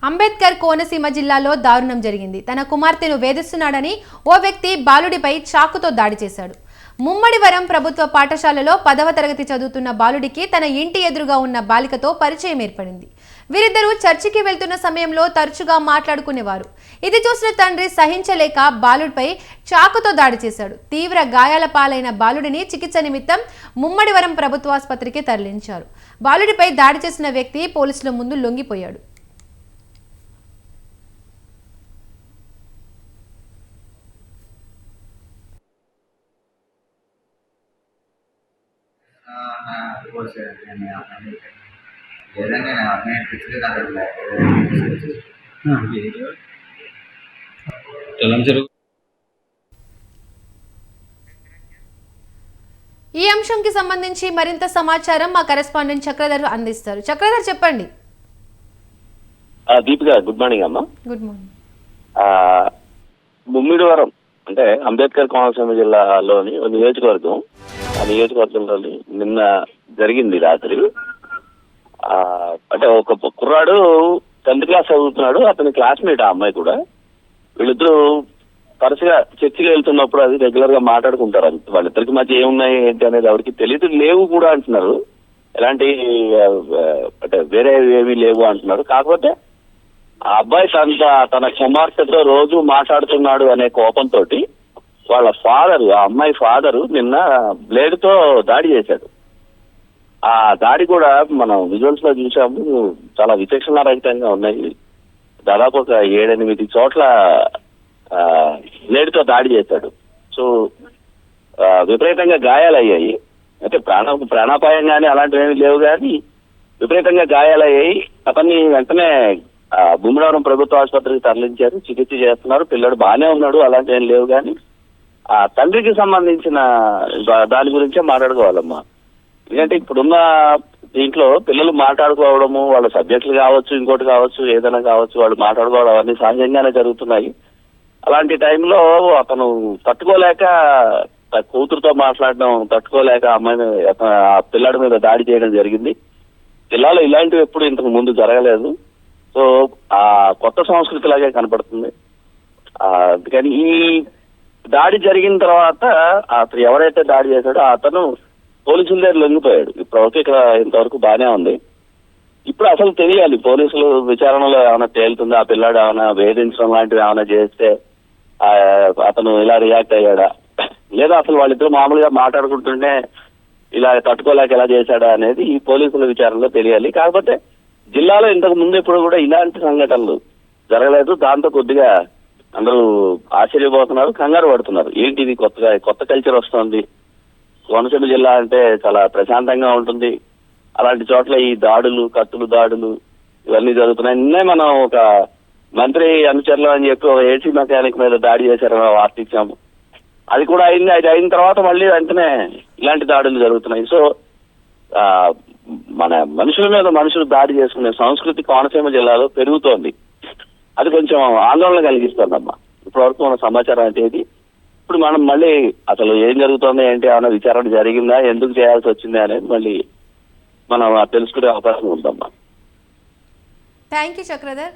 అంబేద్కర్ కోనసీమ జిల్లాలో దారుణం జరిగింది. తన కుమార్తెను వేధిస్తున్నాడని ఓ వ్యక్తి బాలుడిపై చాకుతో దాడి చేశాడు. ముమ్మడివరం ప్రభుత్వ పాఠశాలలో 10వ తరగతి చదువుతున్న బాలుడికి తన ఇంటి ఎదురుగా ఉన్న బాలికతో పరిచయం ఏర్పడింది. వీరిద్దరూ చర్చికి వెళ్తున్న సమయంలో తరచుగా మాట్లాడుకునేవారు. ఇది చూసిన తండ్రి సహించలేక బాలుడిపై చాకుతో దాడి చేశాడు. తీవ్ర గాయాల పాలైన బాలుడిని చికిత్స నిమిత్తం ముమ్మడివరం ప్రభుత్వాసుపత్రికి తరలించారు. బాలుడిపై దాడి చేసిన వ్యక్తి పోలీసుల ముందు లొంగిపోయాడు. ఈ అంశంకి సంబంధించి మరింత సమాచారం మా కరెస్పాండెంట్ చక్రధర్ అందిస్తారు. చక్రధర్, చెప్పండి. దీపిక, గుడ్ మార్నింగ్ అమ్మా. Good morning. ముమ్మిడివరం అంటే అంబేద్కర్ కోనసీమ జిల్లాలోని నియోజకవర్గం. ఆ నియోజకవర్గంలోని నిన్న జరిగింది రాత్రి. అంటే ఒక కుర్రాడు 10th క్లాస్ చదువుతున్నాడు, అతని క్లాస్మేట్ ఆ అమ్మాయి కూడా. వీళ్ళిద్దరూ తరచుగా చర్చికి వెళ్తున్నప్పుడు అది రెగ్యులర్ గా మాట్లాడుకుంటారు. వాళ్ళిద్దరికి మధ్య ఏమున్నాయి ఏంటి అనేది ఎవరికి తెలియదు. లేవు కూడా అంటున్నారు, ఎలాంటి అంటే వేరే ఏమీ లేవు అంటున్నారు. కాకపోతే ఆ అబ్బాయి తన కుమార్తెతో రోజు మాట్లాడుతున్నాడు అనే కోపంతో వాళ్ళ ఫాదరు, ఆ అమ్మాయి ఫాదరు నిన్న బ్లేడ్ తో దాడి చేశాడు. ఆ దాడి కూడా మనం విజువల్స్ లో చూసాము, చాలా విచక్షణారహితంగా ఉన్నాయి. దాదాపు ఒక 7-8 చోట్ల బ్లేడ్ తో దాడి చేశాడు. సో విపరీతంగా గాయాలయ్యాయి. అయితే ప్రాణాపాయం కానీ అలాంటివి ఏమి లేవు, కానీ విపరీతంగా గాయాలయ్యాయి. అతన్ని వెంటనే ముమ్మిడివరం ప్రభుత్వ ఆసుపత్రికి తరలించారు, చికిత్స చేస్తున్నారు. పిల్లడు బాగానే ఉన్నాడు, అలాంటి ఏం లేవు. కానీ ఆ తండ్రికి సంబంధించిన దాని గురించే మాట్లాడుకోవాలమ్మా. ఎందుకంటే ఇప్పుడున్న దీంట్లో పిల్లలు మాట్లాడుకోవడము, వాళ్ళ సబ్జెక్టులు కావచ్చు, ఇంకోటి కావచ్చు, ఏదైనా కావచ్చు, వాళ్ళు మాట్లాడుకోవడం అవన్నీ సహజంగానే జరుగుతున్నాయి. అలాంటి టైంలో అతను తట్టుకోలేక కూతురుతో మాట్లాడడం తట్టుకోలేక అమ్మాయిని, ఆ పిల్లాడి మీద దాడి చేయడం జరిగింది. జిల్లాలో ఇలాంటివి ఎప్పుడు ఇంతకు ముందు జరగలేదు. సో ఆ కొత్త సంస్కృతి లాగే కనపడుతుంది. అందుకని ఈ దాడి జరిగిన తర్వాత అతను ఎవరైతే దాడి చేశాడో అతను పోలీసుల దగ్గర లొంగిపోయాడు. ఇప్పటివరకు ఇక్కడ ఇంతవరకు బాగానే ఉంది. ఇప్పుడు అసలు తెలియాలి, పోలీసులు విచారణలో ఏమైనా తేలుతుందా, ఆ పిల్లాడు ఏమైనా వేధించడం లాంటివి ఏమైనా చేస్తే అతను ఇలా రియాక్ట్ అయ్యాడా, లేదా అసలు వాళ్ళిద్దరు మామూలుగా మాట్లాడుకుంటుంటే ఇలా తట్టుకోలేక ఎలా చేశాడా అనేది ఈ పోలీసుల విచారణలో తెలియాలి. కాకపోతే జిల్లాలో ఇంతకు ముందు ఎప్పుడు కూడా ఇలాంటి సంఘటనలు జరగలేదు. దాంతో కొద్దిగా అందరూ ఆశ్చర్యపోతున్నారు, కంగారు పడుతున్నారు. ఏంటి ఇది కొత్త కల్చర్ వస్తుంది, కోనసీమ జిల్లా అంటే చాలా ప్రశాంతంగా ఉంటుంది, అలాంటి చోట్ల ఈ దాడులు, కత్తులు దాడులు ఇవన్నీ జరుగుతున్నాయి. నిన్నే మనం ఒక మంత్రి అనుచరులు అని చెప్పి ఒక ఏసీ మెకానిక్ మీద దాడి చేశారని వార్త ఇచ్చాము. అది కూడా అయింది. అది అయిన తర్వాత మళ్ళీ వెంటనే ఇలాంటి దాడులు జరుగుతున్నాయి. సో మన మనుషుల మీద మనుషులు దాడి చేసుకునే సంస్కృతి కోనసీమ జిల్లాలో పెరుగుతోంది. అది కొంచెం ఆందోళన కలిగిస్తుందమ్మా. ఇప్పటివరకు మన సమాచారం అంటే ఇది. ఇప్పుడు మనం మళ్ళీ అసలు ఏం జరుగుతుంది ఏంటి, ఏమైనా విచారణ జరిగిందా, ఎందుకు చేయాల్సి వచ్చిందా అనేది మళ్ళీ మనం తెలుసుకునే అవకాశం ఉందమ్మా. Thank you Chakradhar.